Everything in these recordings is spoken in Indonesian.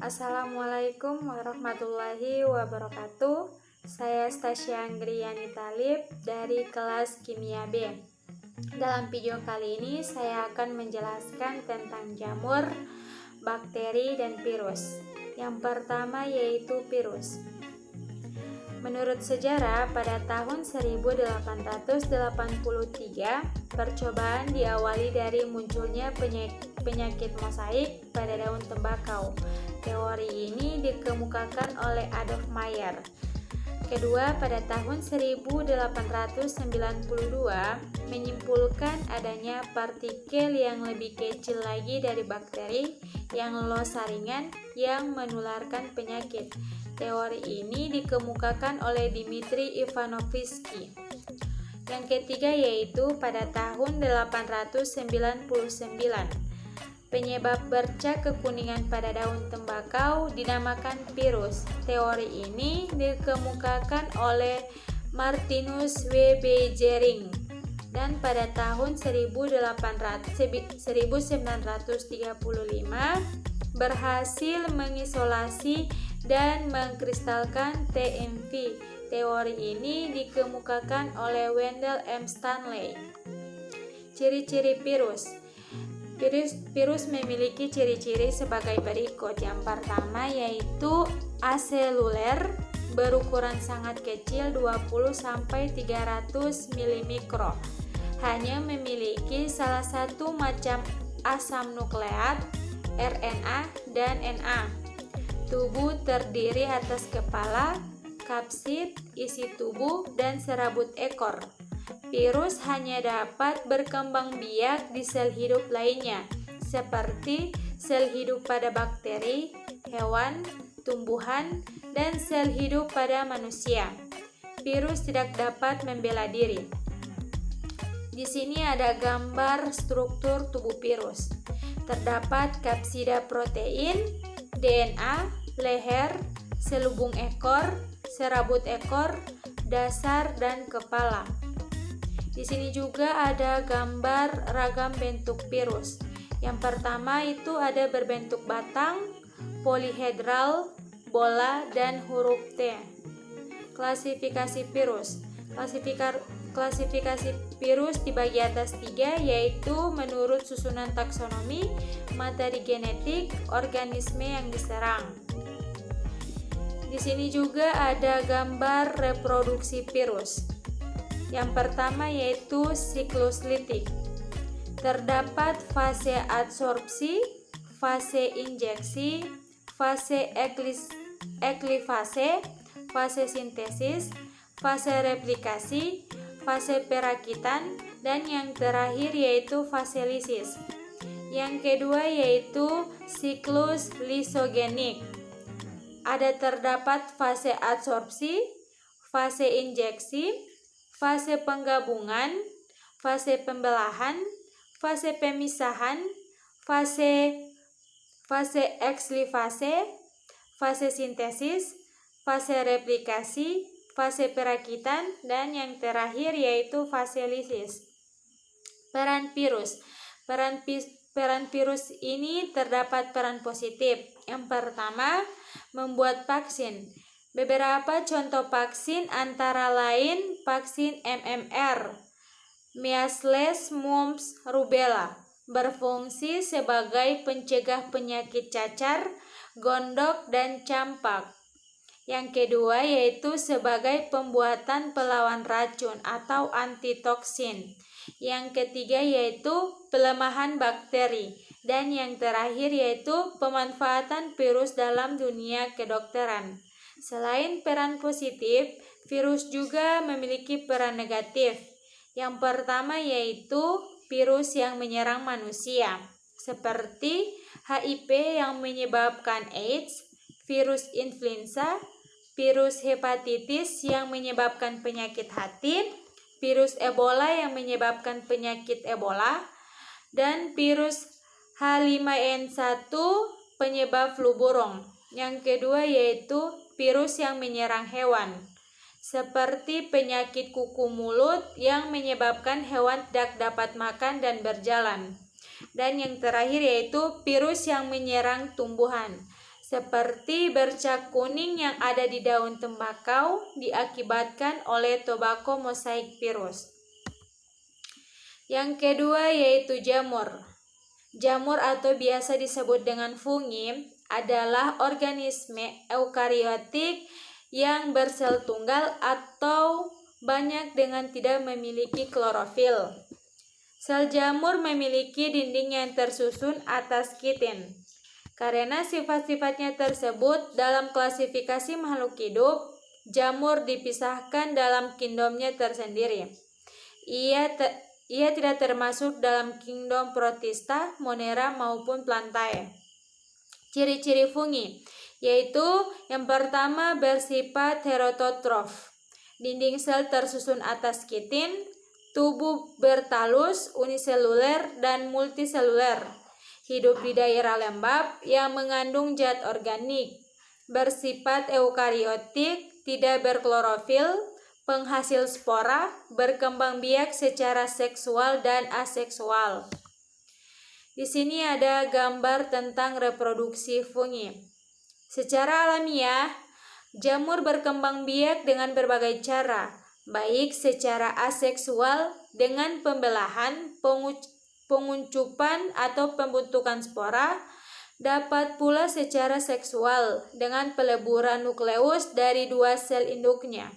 Assalamualaikum warahmatullahi wabarakatuh. Saya Stasia Anggriani Talib dari kelas Kimia B. Dalam video kali ini saya akan menjelaskan tentang jamur, bakteri, dan virus. Yang pertama yaitu virus. Menurut sejarah, pada tahun 1883, percobaan diawali dari munculnya penyakit mosaik pada daun tembakau. Teori ini dikemukakan oleh Adolf Meyer. Kedua, pada tahun 1892, menyimpulkan adanya partikel yang lebih kecil lagi dari bakteri yang lolos saringan yang menularkan penyakit. Teori ini dikemukakan oleh Dmitri Ivanovsky. Yang ketiga yaitu pada tahun 899, penyebab bercak kekuningan pada daun tembakau dinamakan virus. Teori ini dikemukakan oleh Martinus W. B. Jering. Dan pada tahun 1935 berhasil mengisolasi dan mengkristalkan TMV. Teori ini dikemukakan oleh Wendell M. Stanley. Ciri-ciri virus. Virus memiliki ciri-ciri sebagai berikut. Yang pertama yaitu aseluler, berukuran sangat kecil 20-300 mm. Hanya memiliki salah satu macam asam nukleat, RNA dan Na. Tubuh terdiri atas kepala, kapsid, isi tubuh, dan serabut ekor. Virus hanya dapat berkembang biak di sel hidup lainnya, seperti sel hidup pada bakteri, hewan, tumbuhan, dan sel hidup pada manusia. Virus tidak dapat membela diri. Di sini ada gambar struktur tubuh virus. Terdapat kapsida protein, DNA, leher, selubung ekor, serabut ekor, dasar, dan kepala. Di sini juga ada gambar ragam bentuk virus. Yang pertama itu ada berbentuk batang, polihedral, bola, dan huruf T. Klasifikasi virus. Klasifikasi virus dibagi atas 3, yaitu menurut susunan taksonomi, materi genetik, organisme yang diserang. Di sini juga ada gambar reproduksi virus. Yang pertama yaitu siklus litik. Terdapat fase adsorpsi, fase injeksi, fase eklifase, fase sintesis, fase replikasi, fase perakitan, dan yang terakhir yaitu fase lisis. Yang kedua yaitu siklus lisogenik. Terdapat fase adsorpsi, fase injeksi, fase penggabungan, fase pembelahan, fase pemisahan, fase ekslifase, fase sintesis, fase replikasi, fase perakitan, dan yang terakhir yaitu fase lisis. Peran virus. Peran virus ini terdapat peran positif. Yang pertama, membuat vaksin. Beberapa contoh vaksin antara lain vaksin MMR, measles, mumps, rubella, berfungsi sebagai pencegah penyakit cacar, gondok, dan campak. Yang kedua yaitu sebagai pembuatan pelawan racun atau antitoksin. Yang ketiga yaitu pelemahan bakteri. Dan yang terakhir yaitu pemanfaatan virus dalam dunia kedokteran. Selain peran positif, virus juga memiliki peran negatif. Yang pertama yaitu virus yang menyerang manusia, seperti HIV yang menyebabkan AIDS, virus influenza, virus hepatitis yang menyebabkan penyakit hati, virus Ebola yang menyebabkan penyakit Ebola, dan virus H5N1 penyebab flu burung. Yang kedua yaitu virus yang menyerang hewan, seperti penyakit kuku mulut yang menyebabkan hewan tidak dapat makan dan berjalan. Dan yang terakhir yaitu virus yang menyerang tumbuhan, seperti bercak kuning yang ada di daun tembakau diakibatkan oleh tobacco mosaic virus. Yang kedua yaitu jamur. Jamur atau biasa disebut dengan fungi adalah organisme eukariotik yang bersel tunggal atau banyak dengan tidak memiliki klorofil. Sel jamur memiliki dinding yang tersusun atas kitin. Karena sifat-sifatnya tersebut dalam klasifikasi makhluk hidup, jamur dipisahkan dalam kingdomnya tersendiri. Ia tidak termasuk dalam kingdom Protista, Monera maupun Plantae. Ciri-ciri fungi yaitu yang pertama bersifat heterotrof. Dinding sel tersusun atas kitin, tubuh bertalus, uniseluler dan multiseluler. Hidup di daerah lembab yang mengandung zat organik, bersifat eukariotik, tidak berklorofil, penghasil spora, berkembang biak secara seksual dan aseksual. Di sini ada gambar tentang reproduksi fungi. Secara alamiah, jamur berkembang biak dengan berbagai cara, baik secara aseksual dengan pembelahan, penguncupan atau pembentukan spora, dapat pula secara seksual dengan peleburan nukleus dari dua sel induknya.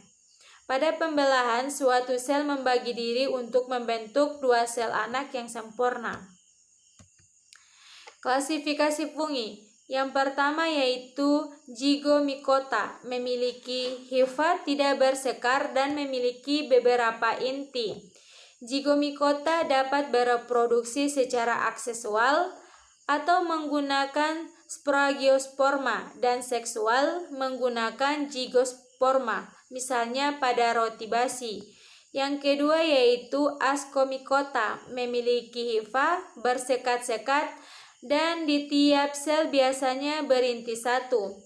Pada pembelahan, suatu sel membagi diri untuk membentuk dua sel anak yang sempurna. Klasifikasi fungi. Yang pertama yaitu Zygomicota, memiliki hifa tidak bersekar dan memiliki beberapa inti. Zygomicota dapat bereproduksi secara aksesual atau menggunakan spragiosperma dan seksual menggunakan zygosporma, misalnya pada roti basi. Yang kedua yaitu Ascomycota, memiliki hifa bersekat-sekat dan di tiap sel biasanya berinti satu.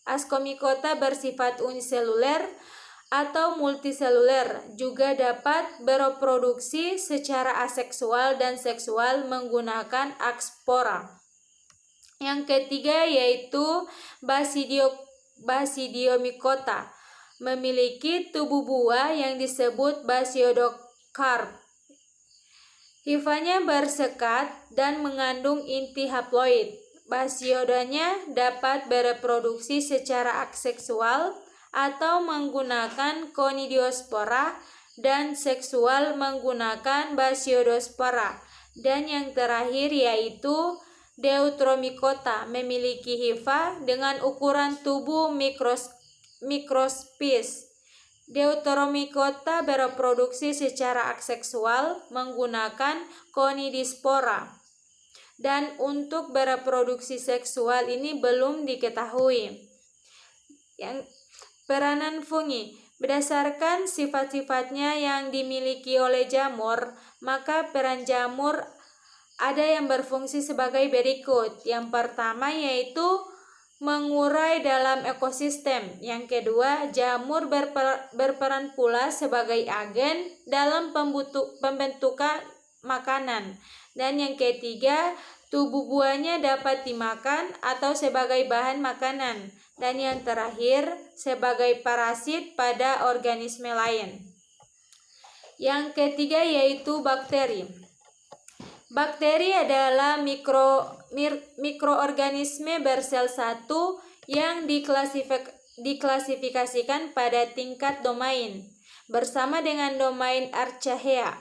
Ascomycota bersifat uniseluler atau multiseluler, juga dapat bereproduksi secara aseksual dan seksual menggunakan akspora. Yang ketiga yaitu Basidiomycota, memiliki tubuh buah yang disebut basiodokarp. Hifanya bersekat dan mengandung inti haploid. Basiodanya dapat bereproduksi secara aseksual atau menggunakan conidiospora dan seksual menggunakan basiodospora. Dan yang terakhir yaitu Deuteromycota, memiliki hifa dengan ukuran tubuh mikroskopis. Deuteromycota bereproduksi secara aseksual menggunakan conidispora. Dan untuk bereproduksi seksual ini belum diketahui. Yang peranan fungi, berdasarkan sifat-sifatnya yang dimiliki oleh jamur, maka peran jamur ada yang berfungsi sebagai berikut. Yang pertama yaitu mengurai dalam ekosistem. Yang kedua, jamur berperan pula sebagai agen dalam pembentukan makanan. Dan yang ketiga, tubuh buahnya dapat dimakan atau sebagai bahan makanan. Dan yang terakhir, sebagai parasit pada organisme lain. Yang ketiga yaitu bakteri. Bakteri adalah mikroorganisme bersel satu yang diklasifikasikan pada tingkat domain. Bersama dengan domain Archaea,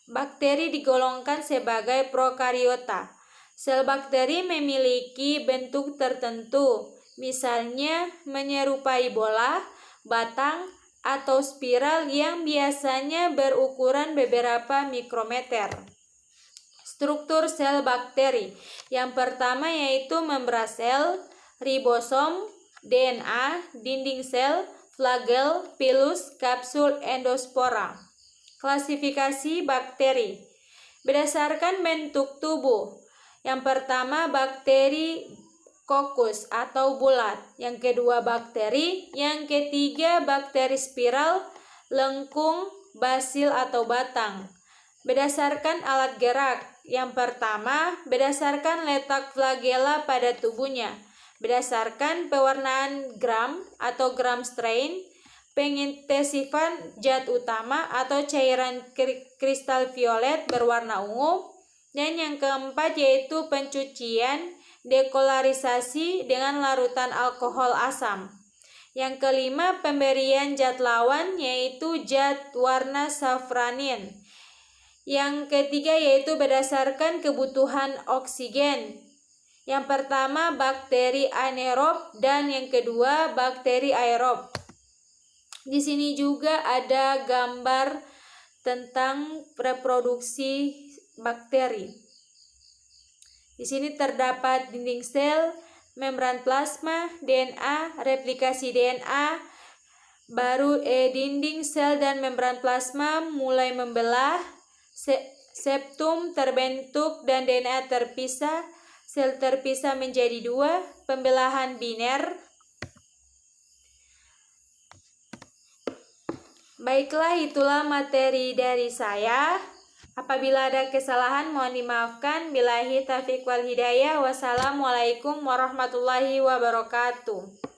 bakteri digolongkan sebagai prokariota. Sel bakteri memiliki bentuk tertentu, misalnya menyerupai bola, batang, atau spiral yang biasanya berukuran beberapa mikrometer. Struktur sel bakteri. Yang pertama yaitu membrasel, ribosom, DNA, dinding sel, flagel, pilus, kapsul, endospora. Klasifikasi bakteri. Berdasarkan bentuk tubuh. Yang pertama bakteri kokus atau bulat. Yang kedua bakteri. Yang ketiga bakteri spiral, lengkung, basil atau batang. Berdasarkan alat gerak. Yang pertama, berdasarkan letak flagela pada tubuhnya. berdasarkan pewarnaan gram atau gram strain, pengintensifan zat utama atau cairan kristal violet berwarna ungu, dan yang keempat yaitu pencucian dekolorisasi dengan larutan alkohol asam. Yang kelima, pemberian zat lawan yaitu zat warna safranin. Yang ketiga yaitu berdasarkan kebutuhan oksigen. Yang pertama bakteri anaerob dan yang kedua bakteri aerob. Di sini juga ada gambar tentang reproduksi bakteri. Di sini terdapat dinding sel, membran plasma, DNA, replikasi DNA, baru dinding sel dan membran plasma mulai membelah, septum terbentuk dan DNA terpisah, sel terpisah menjadi dua, pembelahan biner. Baiklah, itulah materi dari saya. Apabila ada kesalahan mohon dimaafkan. Billahi taufiq wal hidayah. Wassalamualaikum warahmatullahi wabarakatuh.